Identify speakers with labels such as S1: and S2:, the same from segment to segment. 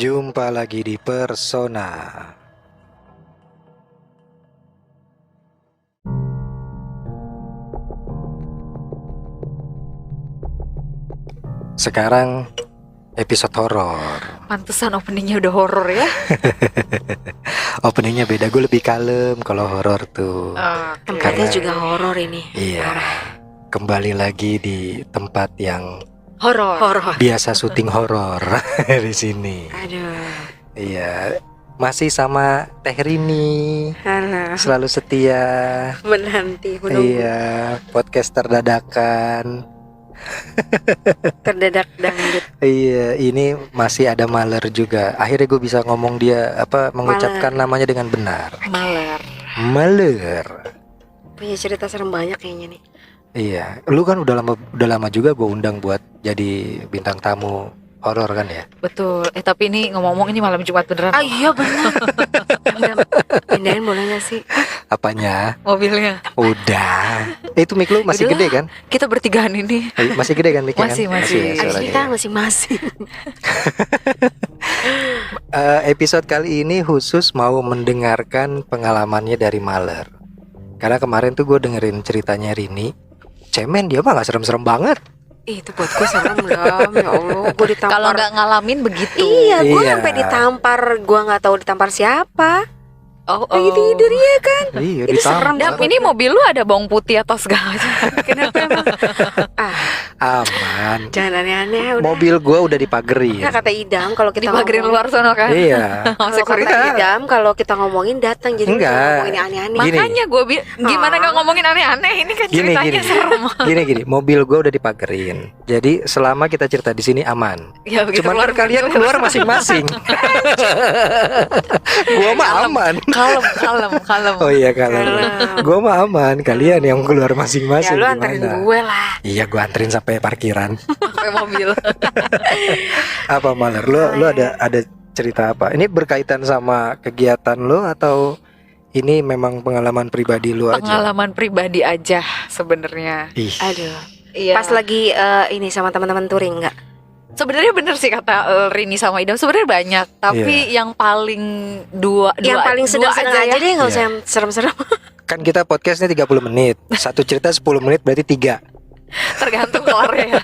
S1: Jumpa lagi di Persona. Sekarang episode horor.
S2: Pantesan openingnya udah horor ya.
S1: Openingnya beda, gue lebih kalem kalau horor tuh.
S3: Tempatnya
S1: Karena-
S3: juga horor ini.
S1: Iya. Kembali lagi di tempat yang
S2: Horor.
S1: biasa syuting horor di sini.
S3: Aduh.
S1: Iya. Masih sama Teh Rini,
S3: Halo.
S1: selalu setia.
S3: Menanti menunggu.
S1: Iya, podcaster dadakan.
S3: Terdadak dangdut.
S1: Iya, ini masih ada Maler juga. Akhirnya gue bisa ngomong dia mengucapkan namanya dengan benar.
S2: Maler.
S1: Maler.
S3: Punya cerita serem banyak kayaknya nih.
S1: Iya, lu kan udah lama juga gue undang buat jadi bintang tamu horor kan ya?
S2: Betul. Tapi ini ngomong-ngomong ini malam Jumat beneran.
S3: Iya benar. Pindahin boleh gak sih?
S1: Apanya?
S2: Mobilnya.
S1: Udah. Itu mic lu masih
S2: Udah.
S1: gede kan?
S2: Kita bertigaan ini.
S1: Masih gede kan mic-nya
S2: Masih,
S1: kan?
S2: masih.
S1: ya,
S3: Abis
S1: suaranya
S3: ini kan
S1: ya.
S3: masing-masing.
S1: Episode kali ini khusus mau mendengarkan pengalamannya dari Maler. Karena kemarin tuh gue dengerin ceritanya Rini. Cemen dia mah gak serem-serem banget.
S3: Ih, itu buat gue serem dong. Ya Allah, gue ditampar.
S2: Kalau nggak ngalamin begitu.
S3: Iya, gue
S1: Iya.
S3: sampai ditampar. Gue nggak tahu ditampar siapa.
S2: Oh,
S3: Lagi tidur ya kan?
S1: Iya,
S3: Ini serem.
S1: ditampar.
S2: Dam, ini mobil lu ada bawang putih atau segala macam.
S3: Kenapa emang? Ah,
S1: Aman.
S3: jangan aneh-aneh. Udah.
S1: Mobil gue udah dipagerin.
S3: Nah, kata Idam kalau kita
S2: Dipagerin
S3: ngomong-
S2: luar sono kan.
S1: Iya.
S2: Oh,
S3: Kalau
S2: security.
S3: kata Idam kalau kita ngomongin datang jadi
S1: Enggak.
S3: kita ngomongin yang aneh-aneh.
S1: Gini.
S2: Makanya gue gimana nggak ngomongin aneh-aneh, ini kan
S1: Gini,
S2: ceritanya
S1: gini.
S2: serem.
S1: Gini, mobil gue udah dipagerin. Jadi selama kita cerita di sini aman.
S2: Ya, begitu
S1: Cuman kan kalian keluar masing-masing. Gua mah aman.
S2: kalem.
S1: Oh iya kalau gue mah aman. Kalian yang keluar
S3: Ya
S1: masing-masing.
S3: lu anterin
S1: gimana?
S3: gue lah.
S1: Iya, gue anterin sampai parkiran.
S2: Pakai mobil.
S1: Apa Maler? Lu ada cerita apa? Ini berkaitan sama kegiatan lu atau ini memang pengalaman pribadi lu aja?
S2: Pengalaman pribadi aja sebenarnya.
S1: Ih,
S3: Aduh.
S2: Iya.
S3: Pas lagi ini sama teman-teman touring nggak?
S2: Sebenarnya bener sih kata Rini sama Idam, sebenarnya banyak, tapi yang paling dua
S3: Yang paling sedang-sedang aja
S2: ya.
S3: deh, nggak usah
S1: Iya.
S3: yang serem-serem.
S1: kan kita podcastnya 30 menit. Satu cerita 10 menit berarti 3.
S2: Tergantung kelarnya.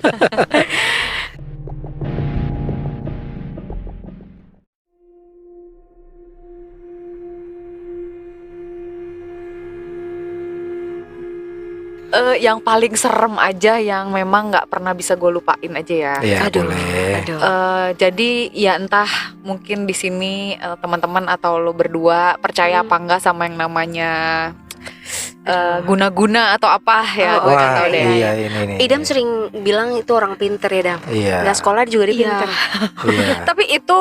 S2: Yang paling serem aja yang memang nggak pernah bisa gue lupain aja ya.
S1: Iya,
S3: Aduh.
S1: boleh.
S3: Aduh.
S2: Jadi ya entah mungkin di sini teman-teman atau lo berdua percaya apa enggak sama yang namanya guna-guna atau apa ya, gue nggak
S1: Wah,
S2: tahu deh.
S1: iya ini.
S3: Idam sering bilang itu orang pinter ya Dam.
S1: Iya.
S3: Nggak sekolah juga dia
S2: Iya.
S3: pinter.
S1: Iya.
S2: Tapi itu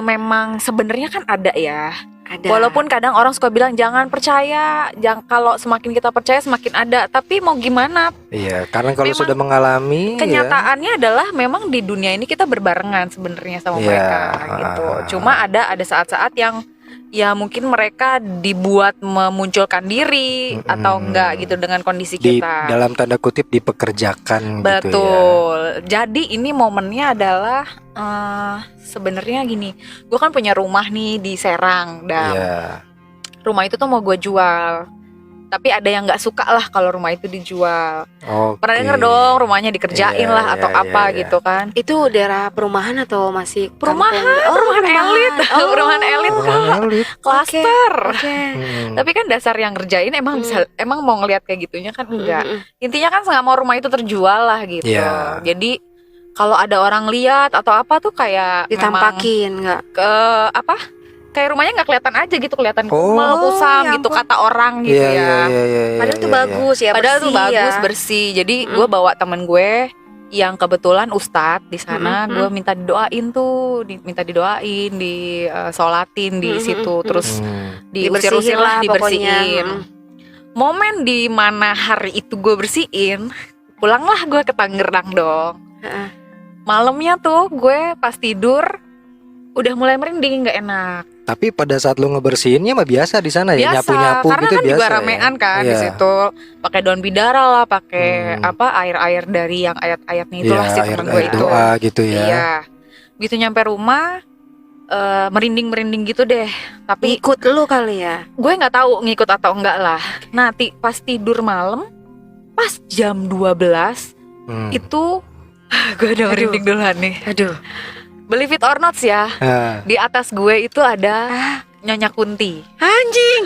S2: memang sebenarnya kan ada ya.
S3: Ada.
S2: Walaupun kadang orang suka bilang jangan percaya, kalau semakin kita percaya semakin ada. Tapi mau gimana?
S1: Iya, karena kalau
S2: Memang
S1: sudah mengalami
S2: Kenyataannya adalah memang di dunia ini kita berbarengan sebenarnya sama
S1: Iya.
S2: mereka gitu. Cuma ada saat-saat yang ya mungkin mereka dibuat memunculkan diri atau enggak gitu dengan kondisi
S1: di
S2: kita.
S1: dalam tanda kutip dipekerjakan gitu ya.
S2: Betul. Jadi ini momennya adalah sebenarnya gini. Gue kan punya rumah nih di Serang dan
S1: Iya.
S2: rumah itu tuh mau gue jual. Tapi ada yang nggak suka lah kalau rumah itu dijual.
S1: Oke.
S2: Pernah denger dong rumahnya dikerjain
S1: Iya,
S2: lah atau
S1: iya,
S2: apa
S1: iya.
S2: gitu kan.
S3: Itu daerah perumahan atau masih
S2: Perumahan,
S3: kampung?
S2: perumahan elit. Perumahan elit.
S1: Rumah elit.
S2: Klaster.
S3: Oke.
S2: Tapi kan dasar yang ngerjain emang bisa, emang mau ngelihat kayak gitunya kan enggak. Intinya kan nggak mau rumah itu terjual lah gitu.
S1: Iya.
S2: Jadi kalau ada orang lihat atau apa tuh kayak memang
S3: Ditampakin nggak?
S2: ke apa? Kayak rumahnya nggak kelihatan aja gitu, kelihatan
S1: Oh.
S2: kusam
S3: Ya
S2: gitu
S3: ampun.
S2: kata orang gitu
S1: Iya,
S2: ya.
S3: Padahal tuh bagus ya,
S2: Padahal tuh
S3: bersih
S2: bagus
S3: ya.
S2: bersih. Jadi gue bawa temen gue yang kebetulan ustadz di sana,
S3: Mm-mm.
S2: gue minta didoain tuh, minta didoain, disolatin di situ, terus diusir-usir lah, dibersihin. Momen di mana hari itu gue bersihin, pulanglah gue ke Tangerang dong.
S3: Heeh.
S2: Malamnya tuh gue pas tidur udah mulai merinding, nggak enak.
S1: Tapi pada saat lu ngebersihinnya mah biasa di sana ya,
S2: Biasa,
S1: nyapu-nyapu
S2: karena
S1: gitu
S2: kan
S1: biasa.
S2: juga
S1: ya?
S2: ramean kan di
S1: Iya.
S2: situ, pakai daun bidara lah, pakai
S1: Hmm.
S2: air-air dari yang ayat-ayatnya itulah
S1: Iya,
S2: si temen gue
S1: air
S2: itu.
S1: doa gitu ya.
S2: Iya, begitu nyampe rumah, merinding gitu deh. Tapi
S3: Ikut lu kali ya.
S2: gue nggak tahu ngikut atau enggak lah. Nah, pas tidur malam, pas jam 12 itu gue udah merinding duluan nih.
S3: Aduh.
S2: Believe it or not ya, di atas gue itu ada Nyonya Kunti.
S3: Anjing.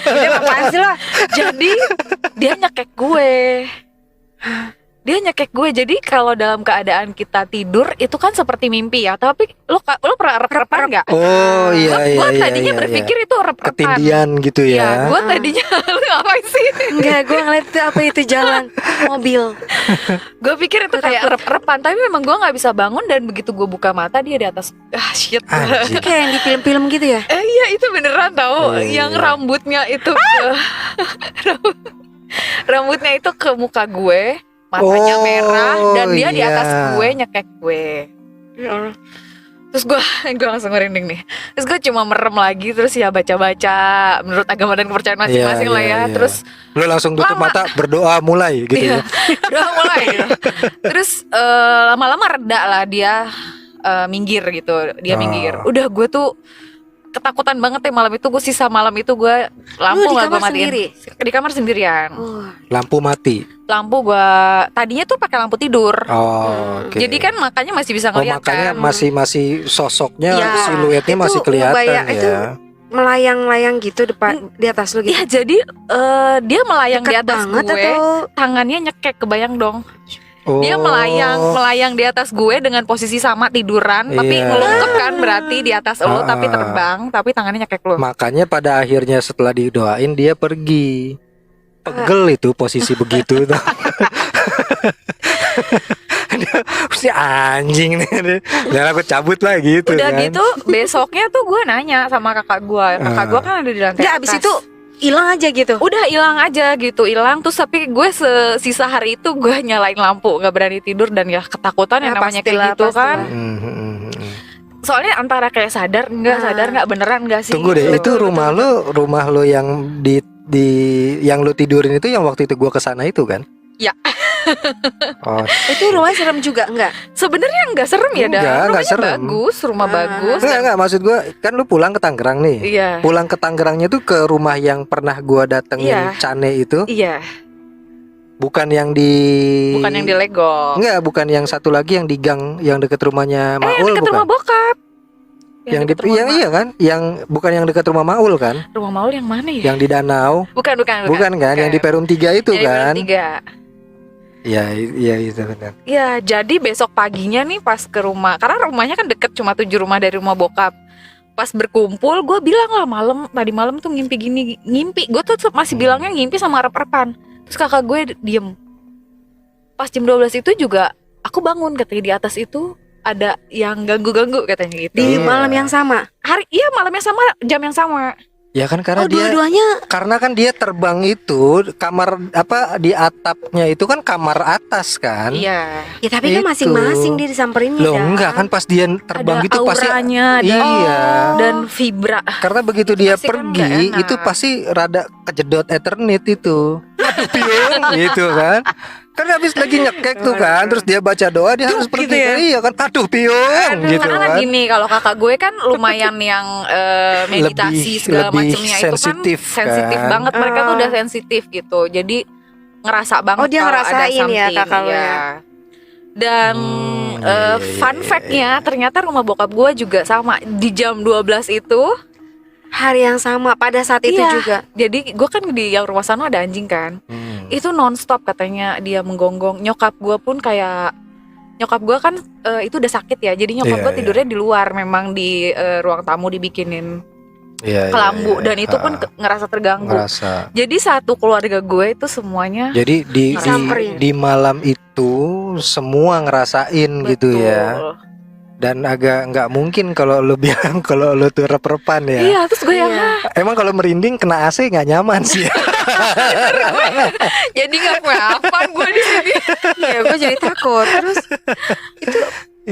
S3: Ini apaan sih lo?
S2: Jadi dia nyekek gue. Jadi kalau dalam keadaan kita tidur itu kan seperti mimpi ya. Tapi lo pernah rep-repan nggak?
S1: Oh iya.
S2: Gue tadinya berpikir itu rep-repan.
S1: Ketindian gitu
S2: Iya,
S1: ya.
S2: gue tadinya lu ngapain sih?
S3: Enggak, gue ngeliat itu apa itu jalan mobil.
S2: Gue pikir itu kayak rep-repan, tapi memang gue nggak bisa bangun dan begitu gue buka mata dia di atas. Shit.
S1: Anjing.
S3: Itu kayak yang di film-film gitu ya.
S2: Iya itu beneran tahu.
S1: Iya.
S2: Yang rambutnya itu rambutnya itu ke muka gue, matanya merah dan dia di atas gue nyekek gue. Terus gue langsung merinding nih. Terus gue cuma merem lagi, terus ya baca-baca menurut agama dan kepercayaan masing-masing lah ya. Terus
S1: lu langsung tutup mata, berdoa mulai gitu ya.
S2: Udah mulai gitu. Terus lama-lama reda lah dia minggir gitu. Dia minggir. Udah gue tuh ketakutan banget ya malam itu. Gue sisa malam itu gue lampu
S3: Lu di
S2: gak gue
S3: kamar
S2: matiin
S3: sendiri?
S2: Di kamar sendirian.
S1: Lampu mati.
S2: Lampu gue tadinya tuh pakai lampu tidur.
S1: Oke.
S2: Jadi kan makanya masih bisa ngeliat
S1: makanya
S2: kan.
S1: masih sosoknya,
S3: Ya,
S1: siluetnya
S3: itu
S1: masih kelihatan ya.
S3: itu melayang-layang gitu depan di atas lu gitu.
S2: Iya jadi dia melayang
S3: Dekat
S2: di atas
S3: banget
S2: gue,
S3: atau
S2: tangannya nyekek, kebayang dong.
S1: Oh.
S2: Dia melayang di atas gue dengan posisi sama tiduran, tapi
S1: Iya.
S2: ngelungkep kan berarti di atas lo, tapi terbang, tapi tangannya nyekek lo.
S1: Makanya pada akhirnya setelah didoain dia pergi. Pegel itu posisi begitu. Si anjing nih. Dan aku cabut lah gitu.
S2: Udah
S1: kan.
S2: gitu besoknya tuh gue nanya sama kakak gue. Kakak gue kan ada di lantai
S3: Nggak,
S2: atas.
S3: abis itu hilang aja gitu.
S2: Udah hilang aja gitu, hilang. Terus tapi gue sisa hari itu gue nyalain lampu, nggak berani tidur dan ya ketakutan yang namanya kayak gitu kan. Soalnya antara kayak sadar nggak beneran nggak sih.
S1: Tunggu deh, itu rumah lo yang di yang lo tidurin itu yang waktu itu gua kesana itu kan?
S2: Ya.
S1: Oh,
S3: Itu rumahnya serem juga enggak?
S2: Sebenarnya nggak serem ya,
S1: Nggak serem.
S2: bagus, rumah bagus.
S1: enggak, maksud gua kan lu pulang ke Tangerang nih.
S2: Iya.
S1: Pulang ke Tangerangnya tuh ke rumah yang pernah gua datengin
S2: Iya.
S1: Cane itu,
S2: Iya,
S1: bukan yang di
S2: bukan yang di Lego.
S1: Enggak, bukan yang satu lagi yang di gang yang deket rumahnya Maul,
S2: Deket
S1: bukan?
S2: rumah bokap.
S1: Yang
S2: deket rumah
S1: iya kan? Yang bukan yang dekat rumah Maul kan?
S2: Rumah Maul yang mana ya?
S1: Yang di danau.
S2: Bukan
S1: Bukan kan? Yang di Perum 3 itu
S2: Yang di
S1: kan?
S2: Perum 3.
S1: Iya itu benar.
S2: Ya, jadi besok paginya nih pas ke rumah, karena rumahnya kan deket cuma 7 rumah dari rumah bokap. Pas berkumpul, gue bilang lah tadi malam tuh ngimpi. Gue tuh masih bilangnya ngimpi sama rep-repan. Terus kakak gue diem. Pas jam 12 itu juga aku bangun, katanya di atas itu ada yang ganggu-ganggu katanya gitu.
S3: Di malam yang sama.
S2: Malam yang sama, jam yang sama.
S1: Ya kan karena
S3: dua-duanya.
S1: karena kan dia terbang itu kamar di atapnya itu kan kamar atas kan?
S2: Iya.
S3: Ya tapi kan
S1: Itu.
S3: masing-masing dia disamperin
S1: Loh enggak kan pas dia terbang
S2: Ada
S1: gitu pasti
S2: auranya,
S1: iya.
S2: dan vibra.
S1: Karena begitu dia
S2: Pasti kan
S1: pergi
S2: nggak enak.
S1: itu pasti rada kejedot Eternit itu. Piung gitu kan. Kan habis lagi nyekek tuh kan, terus dia baca doa dia harus pergi.
S3: gitu ya?
S1: Iya kan, aduh piung gitu
S2: Karena
S1: kan.
S2: gini, kalau kakak gue kan lumayan yang meditasi segala
S1: lebih
S2: macamnya itu kan
S1: sensitif
S2: sensitif
S1: kan.
S2: banget. Mereka tuh udah sensitif gitu. Jadi ngerasa banget
S3: Oh, dia
S2: kalau ada
S3: ngerasain ya,
S2: something,
S3: kakak lo ya?
S2: Dan
S1: iya,
S2: fun
S1: iya,
S2: fact-nya ternyata rumah bokap gue juga sama di jam 12 itu.
S3: Hari yang sama pada saat itu
S2: Iya.
S3: juga.
S2: Jadi gue kan di yang rumah sana ada anjing kan. Itu nonstop katanya dia menggonggong. Nyokap gue pun kayak nyokap gue kan itu udah sakit ya. Jadi nyokap
S1: Iya,
S2: gue tidurnya di luar, memang di ruang tamu dibikinin
S1: Iya,
S2: kelambu
S1: iya.
S2: dan itu pun ngerasa terganggu.
S1: Ngerasa.
S2: Jadi satu keluarga gue itu semuanya
S1: Jadi
S3: Samperin.
S1: di malam itu semua ngerasain gitu ya.
S2: betul.
S1: Dan agak nggak mungkin kalau lu bilang kalau lu tuh rep-repan ya.
S2: Iya, terus gue yang
S1: Emang kalau merinding kena AC nggak nyaman sih.
S2: jadi nggak apa gue di sini.
S3: Iya, gue jadi takut. Terus itu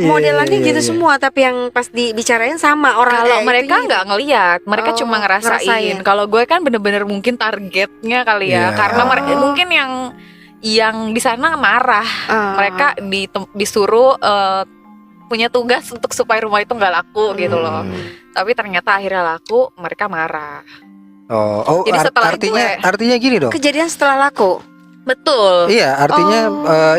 S3: modelannya
S1: Iya,
S3: gitu
S1: iya.
S3: semua, tapi yang pas dibicarain sama orang.
S2: Kalau mereka nggak ngelihat, mereka
S3: Oh,
S2: cuma ngerasain.
S3: ngerasain.
S2: Kalau gue kan bener-bener mungkin targetnya kali ya,
S1: Iya.
S2: karena mereka mungkin yang di sana marah. Mereka disuruh punya tugas untuk supaya rumah itu nggak laku gitu loh. Tapi ternyata akhirnya laku, mereka marah. Jadi setelah
S1: artinya gini dong.
S3: Kejadian setelah laku.
S2: Betul.
S1: Iya, artinya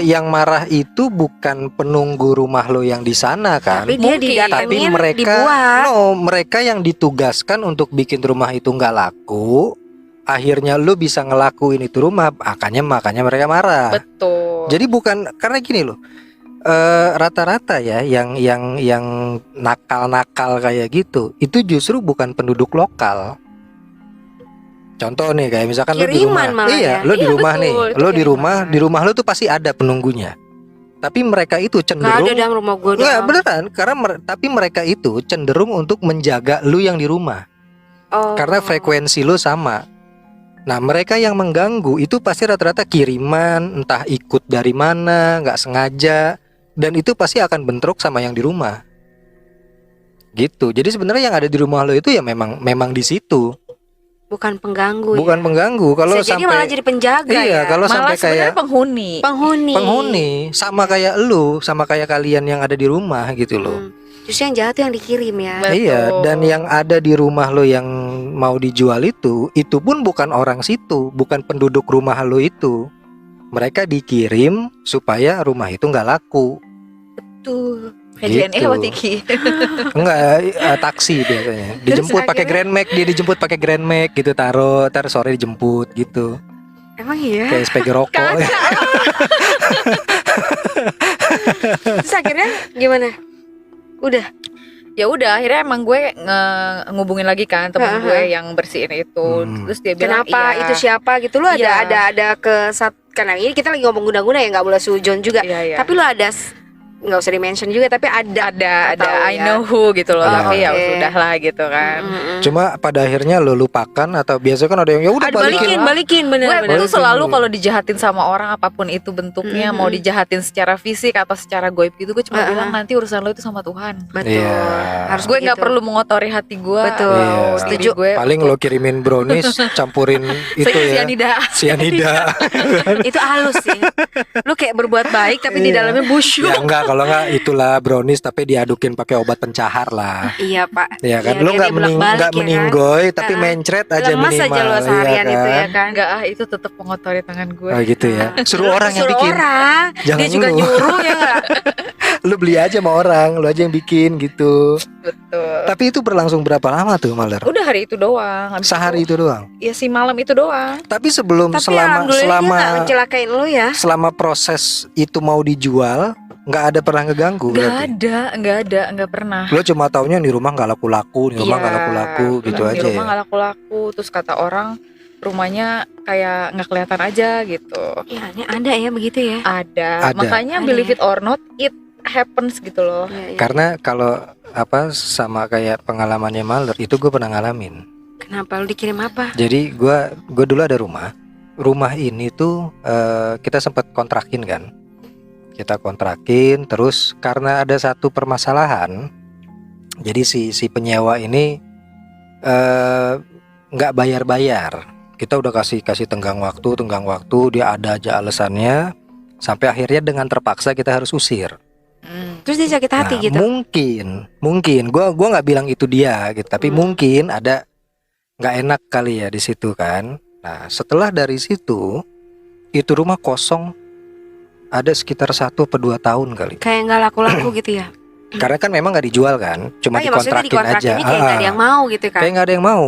S1: yang marah itu bukan penunggu rumah lo yang di sana kan.
S3: Tapi dia didatengin, dibuat.
S1: Mereka yang ditugaskan untuk bikin rumah itu nggak laku. Akhirnya lo bisa ngelakuin itu rumah, makanya mereka marah.
S2: Betul.
S1: Jadi bukan karena gini loh. Rata-rata ya yang nakal-nakal kayak gitu, itu justru bukan penduduk lokal. Contoh nih kayak misalkan lo di rumah, lo di rumah nih, lo di rumah lo tuh pasti ada penunggunya. Tapi mereka itu cenderung
S3: nggak ada dalam rumah gue.
S1: Nggak beneran, tapi mereka itu cenderung untuk menjaga lo yang di rumah. Karena frekuensi lo sama. Nah mereka yang mengganggu itu pasti rata-rata kiriman, entah ikut dari mana, nggak sengaja, dan itu pasti akan bentrok sama yang di rumah. Gitu. Jadi sebenarnya yang ada di rumah lo itu ya memang di situ.
S3: Bukan pengganggu.
S1: Bukan pengganggu. Kalau sampai
S3: jadi malah jadi penjaga.
S1: Iya, kalau sampai kayak
S3: penghuni.
S1: Sama kayak lu, sama kayak kalian yang ada di rumah gitu loh.
S3: Justru yang jahat tuh yang dikirim ya.
S2: Betul.
S1: Iya, dan yang ada di rumah lo yang mau dijual itu pun bukan orang situ, bukan penduduk rumah lo itu. Mereka dikirim supaya rumah itu nggak laku.
S3: Betul.
S2: DNA
S1: Gitu.
S2: apa Tiki?
S1: Enggak, taksi biasanya. Dijemput pakai Grand Max, dia dijemput pakai Grand Max gitu, tar sore dijemput gitu.
S3: Emang iya?
S1: Kayak SPG rokok.
S3: Terus akhirnya gimana? Udah.
S2: Ya udah, akhirnya emang gue ngubungin lagi kan temen gue yang bersihin itu. Terus dia bilang,
S3: kenapa itu siapa gitu, lu ada karena ini kita lagi ngomong guna-guna ya, nggak boleh sujon juga. Tapi lu ada, nggak usah di-mention juga, tapi ada
S2: I know who gitu loh. Tapi ya sudah lah gitu kan.
S1: Cuma pada akhirnya lo lupakan atau biasanya kan ada yang ya udah
S3: balikin bener.
S2: Gue tuh selalu kalau dijahatin sama orang apapun itu bentuknya, mau dijahatin secara fisik atau secara goib gitu, gue cuma bilang nanti urusan lo itu sama Tuhan.
S3: Betul.
S2: Harus gue nggak perlu mengotori hati gue.
S3: Betul.
S2: Setuju.
S1: Gue paling lo kirimin brownies campurin itu ya sianida.
S3: Itu halus sih. Lu kayak berbuat baik tapi di dalamnya busuk.
S1: Ya enggak, kalau enggak itulah brownies tapi diadukin pakai obat pencahar lah.
S3: Iya Pak.
S1: Iya kan, lu nggak meninggoy tapi mencret aja
S3: lemas
S1: minimal.
S3: Lemas aja lo seharian
S1: kan?
S3: Itu ya kan.
S2: Enggak itu tetap mengotori tangan gue.
S1: Oh gitu ya. Suruh orang yang bikin.
S3: Jangan dia juga nyuruh ya enggak.
S1: Lu beli aja sama orang, lu aja yang bikin gitu.
S2: Betul.
S1: Tapi itu berlangsung berapa lama tuh Maler?
S2: Udah hari itu doang.
S1: Sehari itu doang.
S2: Ya si malam itu doang.
S1: Tapi selama
S3: ngecelakain lu ya.
S1: Selama proses itu mau dijual, nggak ada pernah ngeganggu.
S2: Nggak pernah.
S1: Lo cuma taunya di rumah nggak laku-laku, di rumah nggak laku-laku gitu aja.
S2: Di rumah nggak laku-laku, terus kata orang rumahnya kayak nggak kelihatan aja gitu.
S3: Ya ini ada ya begitu ya.
S2: Ada. Makanya believe it or not, it happens gitu loh.
S3: Ya.
S1: Karena kalau sama kayak pengalamannya Maler itu gue pernah ngalamin.
S3: Kenapa lu dikirim apa?
S1: Jadi gue dulu ada rumah. Rumah ini tuh kita sempat kontrakin kan. Kita kontrakin, terus karena ada satu permasalahan, jadi si penyewa ini nggak bayar. Kita udah kasih tenggang waktu, dia ada aja alasannya, sampai akhirnya dengan terpaksa kita harus usir.
S3: Terus dia sakit hati gitu.
S1: Mungkin gua nggak bilang itu dia gitu, tapi mungkin ada nggak enak kali ya di situ kan. Nah setelah dari situ itu rumah kosong ada sekitar 1 atau 2 tahun kali.
S3: Kayak nggak laku-laku gitu ya.
S1: Karena kan memang nggak dijual kan, cuma dikontrakin aja.
S3: Kayak nggak ada yang mau gitu kan.
S1: Kayak nggak ada yang mau.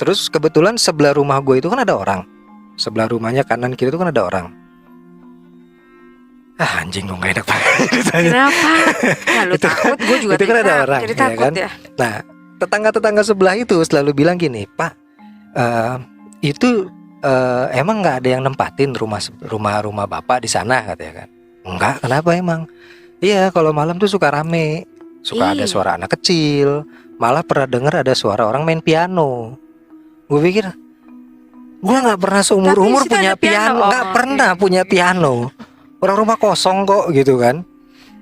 S1: Terus kebetulan sebelah rumah gue itu kan ada orang. Sebelah rumahnya kanan kiri itu kan ada orang. Anjing gue gak enak banget.
S3: Kenapa? Ya lu takut, gue juga
S1: itu kan ada orang
S3: jadi
S1: ya
S3: takut
S1: kan?
S3: ya.
S1: Nah tetangga-tetangga sebelah itu selalu bilang gini, Pak itu emang nggak ada yang nempatin rumah bapak di sana katanya kan? Enggak, kenapa emang? Iya kalau malam tuh suka rame, suka ada suara anak kecil, malah pernah dengar ada suara orang main piano. Gue pikir gue nggak pernah seumur umur punya piano, nggak pernah punya piano. Orang rumah kosong kok gitu kan.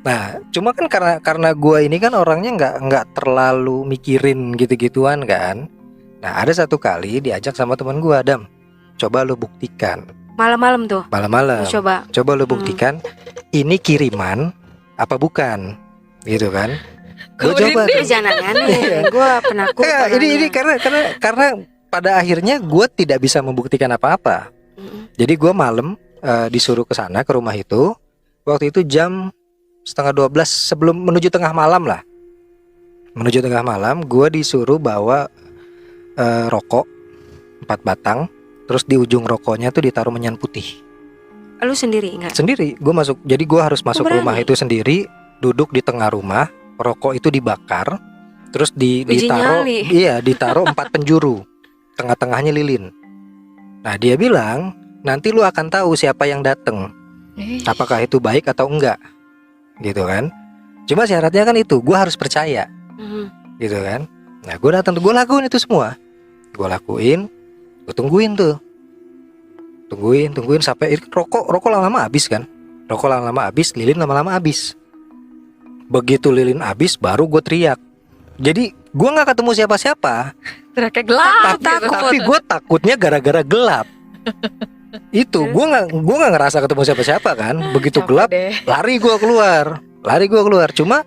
S1: Nah cuma kan karena gue ini kan orangnya nggak terlalu mikirin gitu-gituan kan. Nah ada satu kali diajak sama teman gue, Adam, coba lu buktikan.
S3: Malam-malam tuh.
S1: Malam-malam.
S3: Coba
S1: lu buktikan ini kiriman apa bukan. gitu kan.
S2: Gua
S1: Gue coba
S2: merinding.
S1: tuh.
S3: Jangan aneh. Gue penakut.
S1: Enggak, ini karena pada akhirnya gue tidak bisa membuktikan apa-apa. Jadi gue malam disuruh ke sana, ke rumah itu. Waktu itu jam 11:30 sebelum menuju tengah malam lah. Menuju tengah malam, gue disuruh bawa rokok 4 batang. Terus di ujung rokoknya tuh ditaruh menyan putih.
S3: Lu sendiri enggak?
S1: Sendiri, gue masuk. Jadi gue harus masuk
S3: berani.
S1: rumah itu sendiri, duduk di tengah rumah, rokok itu dibakar, terus
S3: Uji
S1: ditaruh,
S3: nyali.
S1: iya ditaruh 4 penjuru, tengah-tengahnya lilin. Nah dia bilang nanti lu akan tahu siapa yang datang, apakah itu baik atau enggak, gitu kan. Cuma syaratnya kan itu, gue harus percaya, gitu kan. Nah gue datang, gue lakuin itu semua, gue tungguin tuh. Tungguin sampai rokok lama-lama habis kan. Rokok lama-lama habis, lilin lama-lama habis. Begitu lilin habis baru gue teriak. Jadi gue nggak ketemu siapa-siapa.
S2: Teriaknya gelap.
S1: Tapi gue takutnya gara-gara gelap. Itu gue nggak ngerasa ketemu siapa-siapa kan. Begitu gelap lari gue keluar. Cuma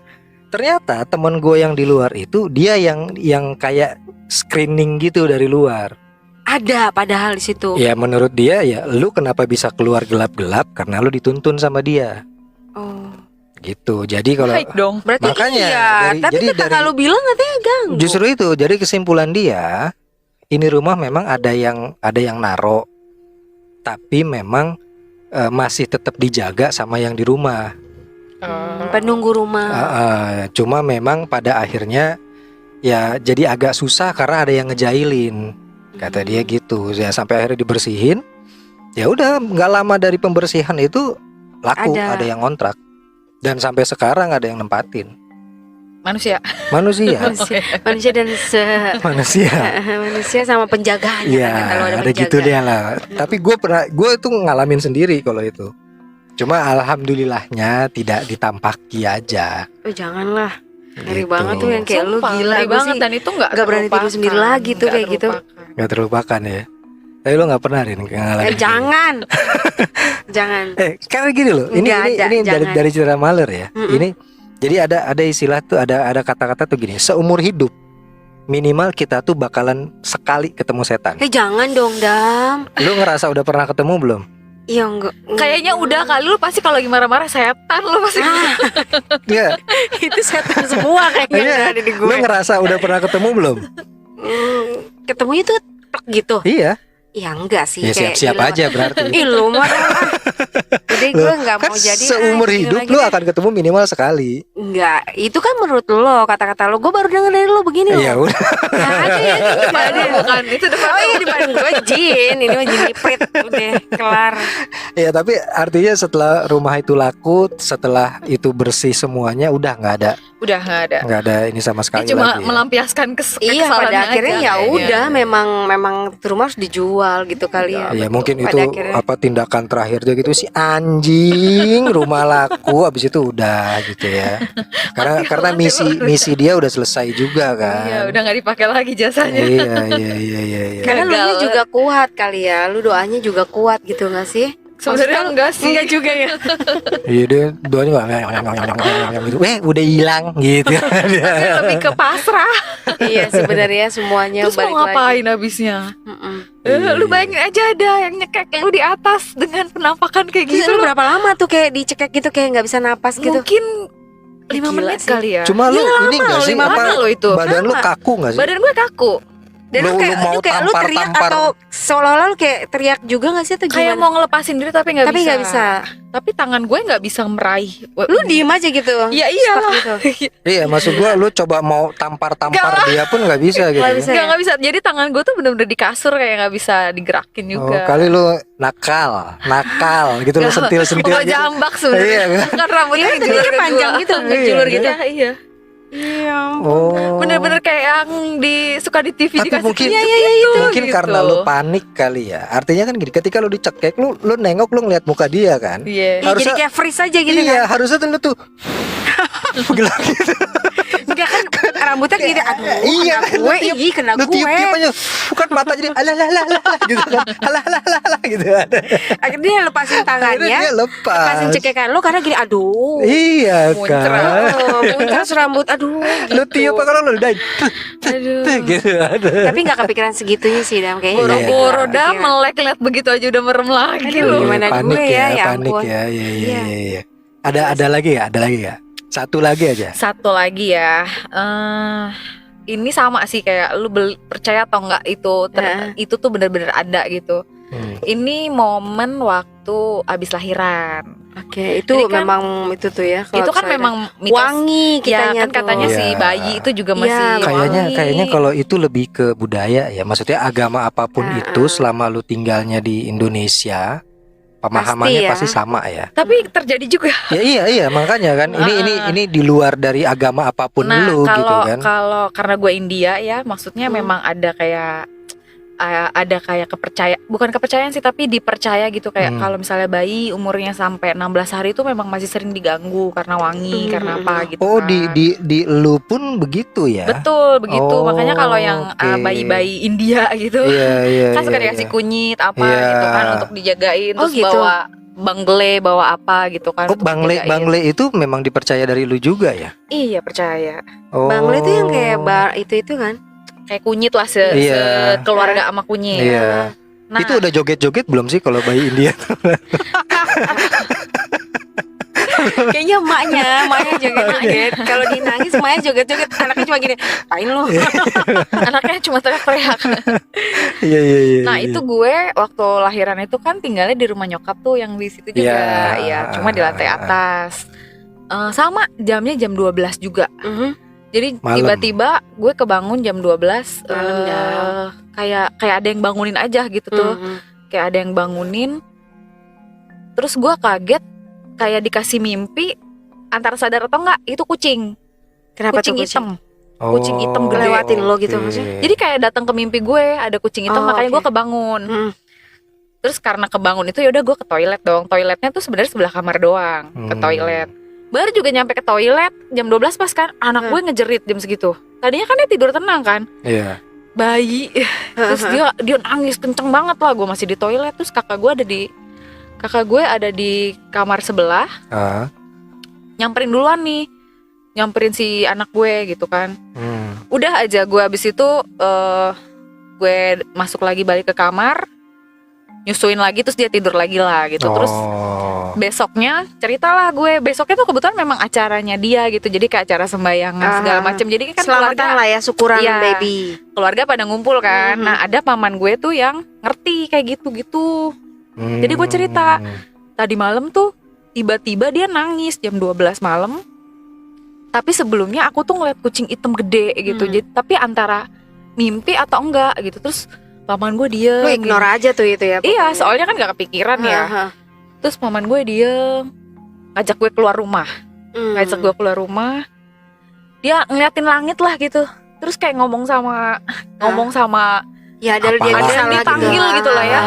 S1: ternyata teman gue yang di luar itu dia yang kayak screening gitu dari luar.
S3: Ada padahal di situ.
S1: Ya menurut dia ya lu kenapa bisa keluar gelap-gelap karena lu dituntun sama dia.
S3: Oh.
S1: Gitu. Jadi kalau
S2: Baik dong.
S3: Berarti
S1: makanya
S3: iya. Tapi kakak lu bilang katanya ganggu.
S1: justru itu jadi kesimpulan dia ini rumah memang ada yang naro, tapi memang masih tetap dijaga sama yang di rumah.
S3: Penunggu rumah.
S1: Cuma memang pada akhirnya ya jadi agak susah karena ada yang ngejailin. Kata dia gitu. Ya sampai akhirnya dibersihin. Ya udah nggak lama dari pembersihan itu laku ada yang ngontrak. Dan sampai sekarang ada yang nempatin.
S2: Manusia
S3: dan manusia sama penjagaannya.
S1: Iya,
S3: kalau
S1: ada gitu dia lah. Tapi gue itu ngalamin sendiri kalau itu. Cuma alhamdulillahnya tidak ditampaki aja.
S3: Oh janganlah. Ngeri
S1: Gitu.
S3: banget tuh yang kayak lu gila.
S2: Ngeri
S3: Gua
S2: banget
S3: sih
S2: dan itu nggak
S3: berani tidur sendiri lagi tuh kayak gitu.
S1: Gak terlupakan ya. Tapi lo gak pernah Rin ngalamin.
S3: Jangan. Jangan.
S1: Karena gini loh. Ini
S3: jangan.
S1: dari cerita Maler ya. Ini jadi ada istilah tuh ada kata-kata tuh gini. Seumur hidup minimal kita tuh bakalan sekali ketemu setan.
S3: Jangan dong Dam.
S1: Lu ngerasa udah pernah ketemu belum?
S3: Iya enggak.
S2: Kayaknya udah kali lu pasti kalau lagi marah-marah setan lu pasti.
S1: Iya.
S3: Itu setan semua kayaknya yang ada di gue.
S1: Lu ngerasa udah pernah ketemu belum?
S3: Ketemunya tuh gitu.
S1: Iya.
S3: Ya enggak sih.
S1: Ya siap-siap aja berarti.
S3: Ih lu mah. Jadi gue nggak
S1: kan
S3: mau jadi.
S1: seumur hidup lu akan ketemu minimal sekali.
S3: Enggak, itu kan menurut lo kata-kata lo. Gue baru denger dari lo begini.
S1: Ya udah.
S2: Bukan itu depan.
S3: Oh iya depan gue jin. Ini mah jin iprit. Udah kelar.
S1: Ya tapi artinya setelah rumah itu laku, setelah itu bersih semuanya, udah nggak ada ini sama sekali
S2: cuma
S1: lagi.
S2: melampiaskan
S3: Iya pada
S2: aja,
S3: akhirnya ya
S2: kayaknya.
S3: udah memang rumah harus dijual gitu kali ya.
S1: Ya mungkin
S3: Pada
S1: itu
S3: akhirnya.
S1: apa tindakan terakhir dia gitu si anjing rumah laku habis itu udah gitu ya. Karena misi dia udah selesai juga kan.
S2: Iya, udah nggak dipakai lagi jasanya.
S1: Iya.
S3: Karena lu
S2: Gagal.
S3: juga kuat kali ya. Lu doanya juga kuat gitu gak sih?
S2: Sebenarnya enggak sih.
S3: Enggak juga ya.
S1: Iya dia doanya gitu. Udah hilang gitu.
S2: Tapi lebih ke pasrah.
S3: Iya sebenarnya semuanya
S2: Terus
S3: balik
S2: mau ngapain
S3: lagi.
S2: habisnya?
S1: Iya.
S2: Lu bayangin aja ada yang nyekek lu di atas dengan penampakan kayak
S3: Terus
S2: gitu.
S3: lu berapa lama tuh kayak dicekek gitu kayak nggak bisa napas gitu?
S2: Mungkin 5
S3: Gila
S2: menit
S3: sih.
S2: kali ya.
S1: Cuma lu ini enggak sih
S2: lima
S1: apa
S2: menit lo itu.
S1: badan lu
S3: Lama.
S1: kaku enggak sih?
S2: Badan gue kaku.
S3: Dan
S1: Lu
S3: lu
S1: mau
S3: kayak lu teriak
S1: tampar.
S3: atau seolah-olah lu kayak teriak juga nggak sih atau
S2: Kayak
S3: gimana?
S2: mau ngelepasin diri tapi nggak
S3: Tapi
S2: bisa.
S3: nggak bisa.
S2: Tapi tangan gue nggak bisa meraih.
S3: Lu diem aja gitu.
S2: Ya iya
S3: Stuck
S2: lah.
S3: gitu.
S1: Iya, maksud gua lu coba mau tampar dia pun nggak bisa gitu.
S3: Nggak bisa.
S2: Nggak bisa. Jadi tangan gue tuh bener-bener di kasur kayak nggak bisa digerakin
S1: Oh,
S2: juga.
S1: kali lu nakal gitu lu sentil-sentil
S2: Bawa
S1: gitu.
S2: jambak
S1: Iya,
S2: sebenarnya.
S1: kan?
S2: Kan rambutnya
S3: Iya,
S2: ngejulur
S3: tapi
S2: ke
S3: panjang
S2: gua.
S3: gitu,
S2: ngejulur
S1: Iya,
S2: gitu.
S1: kan?
S2: Iya.
S3: Iya.
S1: Oh.
S2: Bener-bener kayak yang suka di TV
S1: Tapi
S2: dikasih
S1: mungkin
S2: tunjuk
S3: iya,
S2: gitu,
S1: mungkin
S2: gitu.
S1: karena lu panik kali ya. Artinya kan gini, ketika lu dicekek lu nengok lu ngeliat muka dia kan.
S2: Iya.
S3: Iya, jadi
S1: Harusnya-
S3: kayak freeze aja gitu
S1: Iya,
S3: kan.
S1: harusnya tuh lu tuh bilang gitu.
S3: Enggak kan rambut rambutnya gini, aduh,
S1: iya,
S3: kena
S1: lu
S3: gue.
S1: tiup aja, bukan mata jadi alah gitu kan, alah gitu.
S3: Akhirnya dia lepasin tangannya,
S1: Akhirnya dia
S3: lepasin cekekan lo karena gini, aduh.
S1: Iya kan.
S3: Muncrat rambut, aduh.
S1: Lu tiup kalau lu udah,
S3: Aduh.
S1: gitu.
S3: Tapi nggak kepikiran segitunya sih, Dam, kayaknya.
S2: Boro-boro dah melek lihat begitu aja udah merem lagi
S3: Aduh,
S2: loh.
S3: gimana
S1: panik
S3: gue
S1: ya,
S3: ya
S1: panik
S3: ampun.
S1: ya, iya. Ada lagi ya? Satu lagi aja.
S2: Satu lagi ya. Ini sama sih kayak lu percaya atau enggak itu tuh bener-bener ada gitu. Ini momen waktu abis lahiran.
S3: Oke, itu
S2: Jadi kan,
S3: memang itu tuh ya.
S2: Itu kan memang mitos.
S3: Wangi kitanya
S2: ya, kan katanya
S1: tuh.
S2: si
S1: Iya.
S2: bayi itu juga masih wangi.
S1: Kayaknya kalau itu lebih ke budaya ya. Maksudnya agama apapun itu selama lu tinggalnya di Indonesia, pemahamannya pasti sama ya.
S2: Tapi terjadi juga.
S1: Ya iya makanya kan ini di luar dari agama apapun lu gitu kan.
S2: Kalau karena gue India ya, maksudnya memang ada kayak bukan kepercayaan sih, tapi dipercaya gitu kayak kalau misalnya bayi umurnya sampai 16 hari itu memang masih sering diganggu karena wangi, karena apa gitu.
S1: Oh,
S2: kan.
S1: di lu pun begitu ya?
S2: Betul begitu. Makanya kalau yang
S1: oke.
S2: bayi-bayi India gitu,
S1: Iya,
S2: kan suka
S1: iya,
S2: dikasih
S1: iya.
S2: kunyit apa
S1: Iya.
S2: gitu kan untuk dijagain, terus
S3: gitu.
S2: bawa bangle, bawa apa gitu kan.
S1: Oh,
S2: untuk
S1: bangle
S2: dijagain.
S1: itu memang dipercaya dari lu juga ya?
S2: Iya, percaya.
S1: Oh.
S3: Bangle itu yang kayak itu kan.
S2: Kayak kunyit lah
S1: Iya.
S2: sekeluarga sama kunyit.
S1: Iya.
S2: Nah,
S1: Itu udah joget-joget belum sih kalau bayi India?
S3: Kayaknya emaknya joget-joget. Kalau dia nangis emaknya joget-joget, anaknya cuma gini, "Apain lu?"
S2: anaknya cuma teriak-teriak.
S1: Iya.
S2: Nah itu gue waktu lahiran itu kan tinggalnya di rumah nyokap tuh yang di situ juga, ya cuma di lantai atas. Sama jamnya jam 12 juga. Jadi
S1: Malam.
S2: tiba-tiba gue kebangun jam 12
S3: Malam dah.
S2: kayak ada yang bangunin aja gitu tuh. Kayak ada yang bangunin. Terus gue kaget kayak dikasih mimpi, antara sadar atau enggak itu kucing.
S3: Kenapa
S2: Kucing
S3: tuh
S2: hitam. Kucing hitam gede.
S3: Ngelewatin lo gitu
S1: oke.
S3: maksudnya?
S2: Jadi kayak datang ke mimpi gue ada kucing hitam, makanya gue kebangun. Terus karena kebangun itu ya udah gue ke toilet dong. Toiletnya tuh sebenarnya sebelah kamar doang. Ke toilet. Baru juga nyampe ke toilet jam 12 pas kan anak gue ngejerit jam segitu. Tadinya kan dia tidur tenang kan.
S1: Iya.
S2: Bayi. Terus dia nangis kenceng banget lah. Gue masih di toilet. Terus kakak gue ada di kamar sebelah. Nyamperin duluan nih. Nyamperin si anak gue gitu kan. Udah aja gue abis itu gue masuk lagi balik ke kamar, nyusuin lagi, terus dia tidur lagi lah gitu. Terus besoknya ceritalah gue, besoknya tuh kebetulan memang acaranya dia gitu, jadi kayak acara sembayangan segala macam. Jadi kan
S3: selamatan
S2: keluarga
S3: lah ya, syukuran
S2: iya,
S3: baby.
S2: Keluarga pada ngumpul kan. Nah ada paman gue tuh yang ngerti kayak gitu-gitu. Jadi gue cerita, tadi malam tuh tiba-tiba dia nangis jam 12 malam. Tapi sebelumnya aku tuh ngeliat kucing hitam gede gitu. Jadi tapi antara mimpi atau enggak gitu. Terus paman gue diem.
S3: Lu ignore aja tuh itu ya.
S2: Iya, soalnya kan gak kepikiran ya. Terus paman gue diem, ngajak gue keluar rumah. Ngajak gue keluar rumah. Dia ngeliatin langit lah gitu. Terus kayak ngomong sama
S3: ya ada dia
S2: ada yang dipanggil gitu lah ya.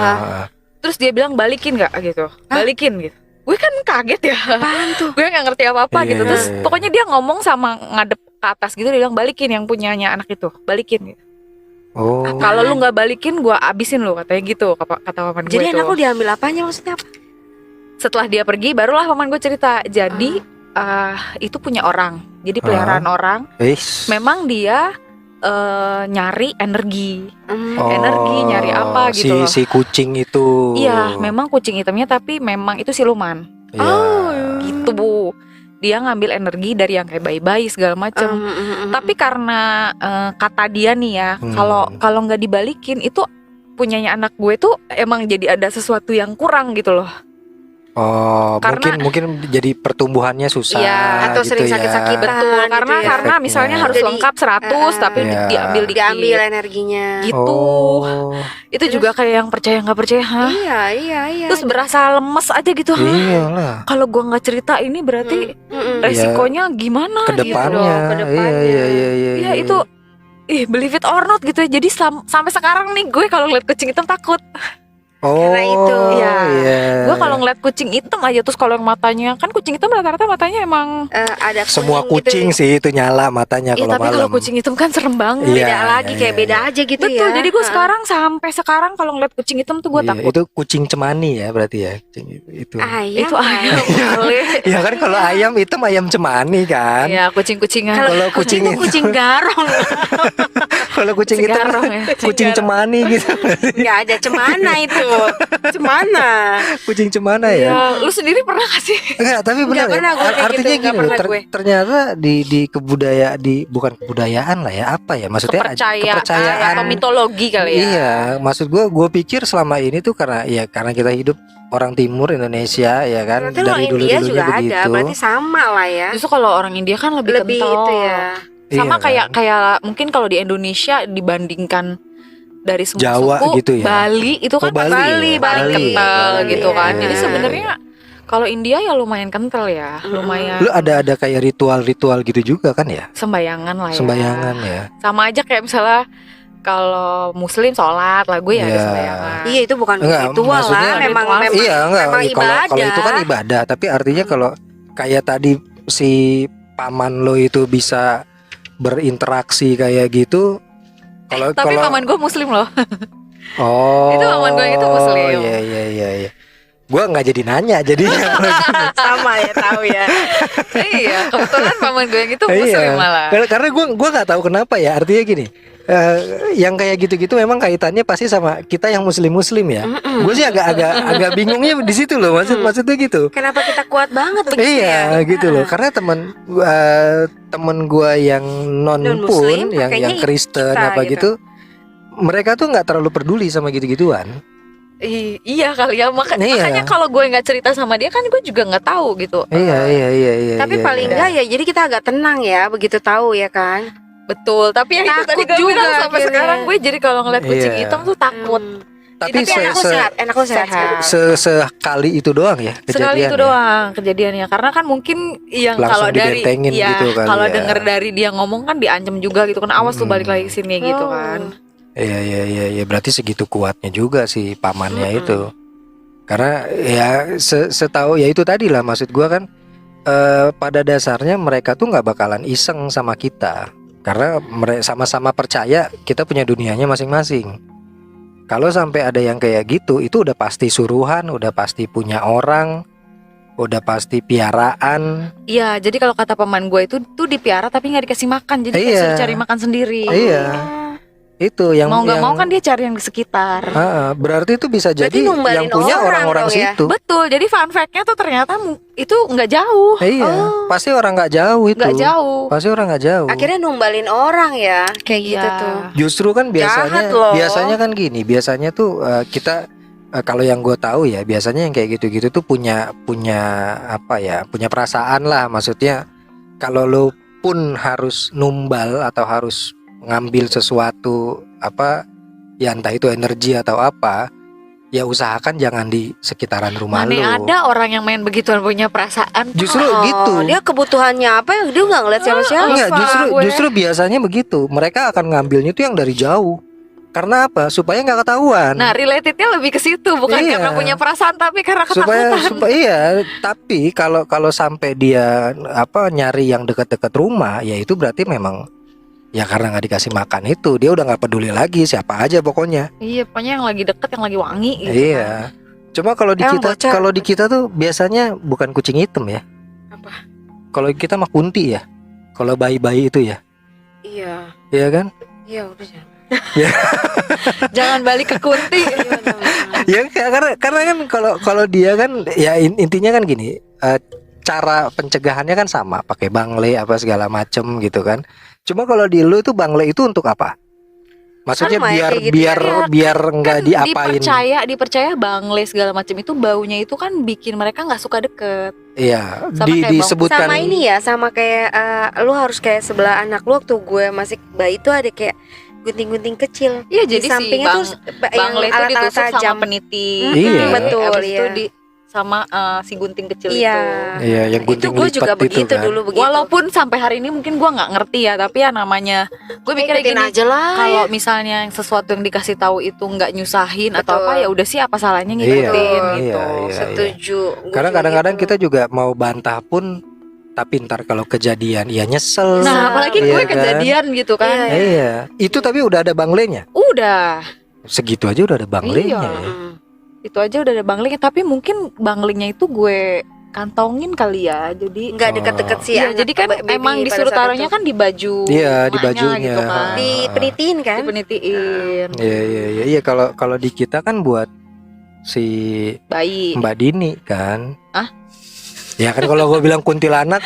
S2: Terus dia bilang balikin gak gitu. Balikin gitu. Gue kan kaget ya.
S3: Apaan tuh?
S2: Gue gak ngerti apa-apa gitu. Terus
S1: Iya.
S2: pokoknya dia ngomong sama ngadep ke atas gitu. Dia bilang balikin yang punyanya anak itu. Balikin gitu. Kalau lu gak balikin gue abisin lu, katanya gitu kata paman gue.
S3: Jadi
S2: itu
S3: anak lu diambil apanya, maksudnya apa?
S2: setelah dia pergi barulah paman gue cerita. Jadi itu punya orang. Jadi peliharaan orang. Memang dia nyari energi. Energi nyari apa gitu loh.
S1: Si kucing itu.
S2: Iya, memang kucing hitamnya, tapi memang itu siluman. Gitu Bu. Dia ngambil energi dari yang kayak bayi-bayi segala macem. Tapi karena kata dia nih ya, kalau nggak dibalikin itu punyanya anak gue tuh emang jadi ada sesuatu yang kurang gitu loh.
S1: Karena, mungkin jadi pertumbuhannya susah.
S2: Iya,
S3: atau
S1: gitu
S3: sering
S1: ya.
S3: sakit-sakitan.
S2: Betul, karena
S3: gitu ya.
S2: karena misalnya
S1: Efeknya.
S2: harus lengkap 100 tapi diambil dikit.
S3: Diambil energinya.
S2: Gitu. Itu juga kayak yang percaya nggak percaya, hah?
S3: Iya.
S2: Terus berasa lemes aja gitu, hah?
S1: Iyalah.
S2: Kalau gua nggak cerita ini berarti resikonya gimana
S1: Kedepannya.
S2: gitu.
S1: Iya.
S2: Ya itu believe it or not gitu ya. Jadi sampai sekarang nih gue kalau ngeliat kucing hitam takut.
S3: Karena itu.
S2: Iya.
S1: Yeah.
S2: Gue kalau ngeliat kucing hitam aja, terus kalau yang matanya kan kucing hitam rata-rata matanya emang
S3: ada
S1: semua kucing
S3: gitu.
S1: sih itu nyala matanya
S2: Iya,
S1: kalau
S2: tapi
S1: malam.
S2: kalau kucing hitam kan serem banget.
S1: Iya,
S3: Beda lagi kayak beda aja gitu.
S2: Betul,
S3: ya.
S2: jadi gue sampai sekarang kalau ngeliat kucing hitam tuh gue
S1: Iya,
S2: takut.
S1: itu kucing cemani ya berarti ya. Itu.
S3: Ayam.
S2: Itu ayam boleh.
S1: Ya kan kalau ayam hitam ayam cemani kan.
S2: Iya, kucing-kucingan.
S1: Kalau kucing
S3: itu
S1: itu
S3: kucing garong.
S1: kalau kucing hitam
S2: Garong ya.
S1: kucing cemani gitu.
S3: Nggak ada cemana itu. Cemana.
S1: Kucing cemana ya?
S2: Ya, lu sendiri pernah gak sih?
S1: Enggak, tapi benar
S3: Nggak pernah
S1: ya.
S3: gue kayak
S1: Artinya
S3: gitu, nggak
S1: gini loh,
S3: pernah gue.
S1: ternyata di bukan kebudayaan lah ya, apa ya? Maksudnya kepercayaan
S2: atau mitologi kali ya.
S1: Iya, maksud gue pikir selama ini tuh karena kita hidup orang timur Indonesia ya kan,
S3: Berarti
S1: dari
S3: lo India
S1: dulu-dulunya
S3: juga
S1: begitu.
S3: ada. Berarti sama lah ya.
S2: Justru kalau orang India kan lebih
S3: Lebih
S2: kental.
S3: itu ya.
S2: Sama
S1: Iya
S2: kayak mungkin kalau di Indonesia dibandingkan dari semua
S1: Jawa
S2: suku,
S1: gitu ya.
S2: Bali itu kan
S1: Bali ya,
S2: paling kental
S1: Bali.
S2: gitu kan.
S3: Iya.
S2: Jadi sebenarnya kalau India ya lumayan kental ya, lumayan
S1: Lu ada kayak ritual-ritual gitu juga kan ya?
S2: sembayangan lah ya.
S1: Sembayangan ya.
S2: Sama aja kayak misalnya kalau Muslim sholat lah, gue ya ada
S1: Iya.
S2: sembayangan.
S3: Iya itu bukan
S1: Enggak,
S3: ritual
S1: maksudnya
S3: lah. Memang
S2: ritual.
S3: memang
S1: Iya enggak,
S3: memang
S1: kalau itu kan
S3: ibadah.
S1: ibadah, tapi artinya kalau kayak tadi si paman lo itu bisa berinteraksi kayak gitu. Kalau
S2: Tapi paman gue Muslim loh.
S1: Oh.
S2: Itu paman gue itu Muslim.
S1: Iya. Gua nggak jadi nanya jadi.
S3: Sama ya tahu ya.
S2: Iya, kebetulan paman gue yang itu Muslim malah.
S1: Karena gua nggak tahu kenapa ya. Artinya gini. Yang kayak gitu-gitu memang kaitannya pasti sama kita yang muslim ya. Gue sih agak bingungnya di situ loh, maksudnya gitu.
S3: Kenapa kita kuat banget begitu
S1: Iya
S3: ya?
S1: gitu loh, karena temen gue yang non
S3: Non-muslim
S1: pun, yang
S3: pakainya
S1: Kristen
S3: kita
S1: apa
S3: gitu.
S1: gitu, mereka tuh nggak terlalu peduli sama gitu-gituan.
S2: Iya kali ya, makanya kalau gue nggak cerita sama dia kan gue juga nggak tahu gitu.
S1: Iya.
S3: Tapi paling enggak ya, jadi kita agak tenang ya begitu tahu ya kan.
S2: Betul, tapi yang itu tadi
S3: Takut
S2: gue
S3: juga
S2: bilang sampai
S3: akhirnya.
S2: sekarang gue jadi kalau ngeliat kucing
S1: Iya.
S2: hitam tuh takut.
S1: Tapi
S3: Tapi enak lu sehat.
S1: sekali itu doang ya
S2: Sekali itu
S1: kejadiannya.
S2: doang kejadiannya, karena kan mungkin yang
S1: Langsung
S2: kalau dari
S1: dibentengin
S2: ya
S1: gitu kali
S2: kalau
S1: ya.
S2: denger dari dia ngomong kan diancam juga gitu kan, awas tuh balik lagi ke sini gitu
S3: Oh.
S2: kan.
S1: Iya, berarti segitu kuatnya juga si pamannya itu. Karena ya setahu ya itu tadi lah, maksud gua kan pada dasarnya mereka tuh nggak bakalan iseng sama kita. Karena mereka sama-sama percaya kita punya dunianya masing-masing. Kalau sampai ada yang kayak gitu, itu udah pasti suruhan, udah pasti punya orang, udah pasti piaraan.
S2: Iya, jadi kalau kata paman gue itu tuh dipiara tapi nggak dikasih makan, jadi
S1: Iya.
S2: disuruh cari makan sendiri.
S1: Iya. Itu yang
S2: Mau nggak
S1: yang-
S2: mau kan dia cari yang di sekitar.
S1: berarti itu bisa
S3: Berarti
S1: jadi
S3: numbalin
S1: yang punya
S3: orang
S1: orang-orang
S3: dong ya?
S1: situ.
S2: Betul, jadi fun fact-nya tuh ternyata itu nggak jauh,
S1: Iya, pasti orang nggak jauh itu.
S2: nggak jauh.
S1: Pasti orang nggak jauh.
S3: Akhirnya numbalin orang ya kayak gitu
S2: Iya.
S3: tuh.
S1: Justru kan
S3: Jahat loh.
S1: biasanya kan gini, biasanya tuh kita kalau yang gue tahu ya, biasanya yang kayak gitu-gitu tuh punya apa ya, punya perasaan lah, maksudnya kalau lo pun harus numbal atau harus ngambil sesuatu apa ya, entah itu energi atau apa, ya usahakan jangan di sekitaran rumah
S2: Mana
S1: lo.
S2: ada orang yang main begituan punya perasaan.
S1: Justru
S3: Oh,
S1: gitu.
S3: dia kebutuhannya apa ya, dia nggak ngeliat siapa-siapa.
S1: Enggak,
S2: gue.
S1: justru biasanya begitu. Mereka akan ngambilnya tuh yang dari jauh. Karena apa? Supaya nggak ketahuan.
S2: Nah, relatednya lebih ke situ, bukan
S1: Iya.
S2: karena punya perasaan tapi karena
S1: supaya
S2: ketakutan.
S1: iya, tapi kalau sampai dia nyari yang dekat-dekat rumah, ya itu berarti memang ya karena nggak dikasih makan itu, dia udah nggak peduli lagi siapa aja pokoknya.
S2: Iya, pokoknya yang lagi deket, yang lagi wangi gitu.
S1: Iya. Cuma kalau di
S3: Emang
S1: kita
S3: bocah.
S1: kalau di kita tuh biasanya bukan kucing hitam ya.
S3: Apa?
S1: Kalau kita mah kunti ya. Kalau bayi-bayi itu ya.
S3: Iya,
S1: Iya kan?
S3: iya udah jangan.
S2: Jangan balik ke kunti.
S1: Ya karena kan kalau dia kan ya intinya kan gini, cara pencegahannya kan sama, pakai bangle apa segala macem gitu kan. Cuma kalau di lu itu bangle itu untuk apa? Maksudnya
S3: Sama ya,
S1: biar
S3: kayak gitu
S1: biar
S2: ya.
S1: biar nggak
S2: Kan
S1: diapain.
S2: dipercaya bangle segala macam itu baunya itu kan bikin mereka nggak suka deket.
S1: Iya,
S2: Sama kayak
S1: disebutkan.
S3: Sama ini ya, sama kayak lu harus kayak sebelah anak lu waktu gue masih bayi itu ada kayak gunting-gunting kecil.
S2: Iya,
S3: Di
S2: jadi si
S3: sampingnya tuh yang
S2: bangle itu
S3: alat-alat
S2: ditusuk
S3: tajam.
S2: sama peniti.
S1: Iya.
S3: Betul,
S2: Abis itu
S3: iya.
S2: sama si gunting kecil
S3: Iya.
S2: itu.
S1: Iya, yang
S3: Itu
S1: gunting
S3: gue
S1: lipat
S3: juga
S1: itu
S3: begitu
S1: kan.
S3: dulu begitu.
S2: Walaupun sampai hari ini mungkin gue nggak ngerti ya, tapi ya namanya gue mikirnya
S3: Ikutin
S2: gini,
S3: aja lah.
S2: kalau misalnya yang sesuatu yang dikasih tahu itu nggak nyusahin atau
S3: Betul.
S2: apa, ya udah sih apa salahnya
S1: Iya,
S2: ngikutin
S1: iya,
S2: gitu.
S1: iya.
S3: Setuju. Gue
S1: Karena
S3: juga
S1: kadang-kadang
S3: gitu.
S1: kita juga mau bantah pun, tapi ntar kalau kejadian iya nyesel.
S2: Nah, apalagi
S1: Iya
S2: gue
S1: kan?
S2: kejadian gitu kan.
S3: Iya,
S1: Iya, itu tapi udah ada banglenya.
S2: Udah,
S1: Segitu aja udah ada banglenya.
S2: Iya.
S1: Ya.
S2: itu aja udah ada banglingnya, tapi mungkin banglingnya itu gue kantongin kali ya. Jadi
S3: nggak deket-deket sih.
S2: iya,
S3: anak
S2: jadi kan
S3: baby
S2: emang
S3: pada
S2: disuruh
S3: saat
S2: taruhnya
S3: itu.
S2: kan di baju.
S1: Iya, di
S2: emaknya
S1: bajunya.
S2: gitu kan.
S3: Dipenitiin kan.
S2: Dipenitiin.
S1: Iya, iya, iya, iya. Kalau di kita kan buat si
S2: Bayi.
S1: Mbak Dini kan.
S2: Ah?
S1: Ya kan kalau gue bilang kuntilanak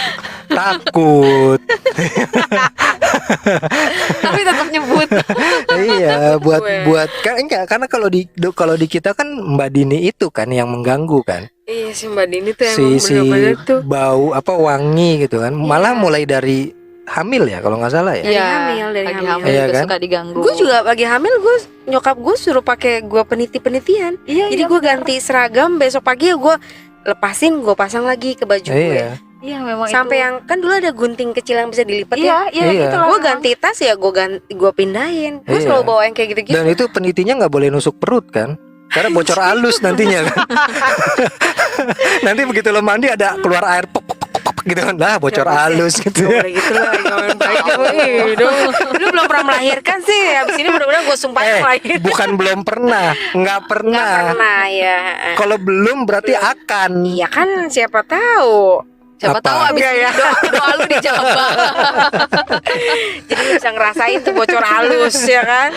S1: takut.
S2: Tapi tetap nyebut.
S1: Iya,
S3: Gue.
S1: buat kan enggak, karena kalau di kita kan Mbak Dini itu kan yang mengganggu kan.
S3: Iya si Mbak Dini tuh
S1: Si
S3: emang bener-bener tuh.
S1: bau apa wangi gitu kan. Malah mulai dari hamil ya kalau nggak salah ya.
S3: Dari hamil, dari
S2: lagi
S3: hamil.
S2: hamil
S1: Iya
S2: juga
S1: kan?
S2: suka diganggu.
S3: Gue juga lagi hamil, gue nyokap gue suruh pakai gue peniti-penitian.
S2: Iya,
S3: Jadi gue ganti seragam, besok pagi ya gue lepasin, gue pasang lagi ke baju gue.
S1: Iya.
S2: Iya, memang
S3: Sampai
S2: itu.
S3: yang kan dulu ada gunting kecil yang bisa dilipat ya.
S2: Iya,
S1: Iya.
S2: gitu lah.
S3: Gue ganti tas ya, gue pindahin. Gue
S1: Iya.
S3: selalu bawa yang kayak gitu-gitu.
S1: Dan itu penitinya nggak boleh nusuk perut kan. Karena bocor halus nantinya kan. Nanti begitu lo mandi ada keluar air pop pop pop, pop gitu kan. Lah bocor halus gitu.
S3: Gak boleh gitu lah, jangan baik. Lu belum pernah melahirkan sih. Habis ini mudah-mudahan gue sumpah melahirkan.
S1: Bukan belum pernah, nggak pernah.
S3: Nggak pernah ya.
S1: Kalau belum berarti akan.
S3: Iya kan, siapa tahu.
S2: Siapa
S1: Apa?
S2: tahu abis
S3: Enggak ya.
S2: doa lu dijawab.
S3: Jadi lu bisa ngerasain tuh bocor halus ya kan.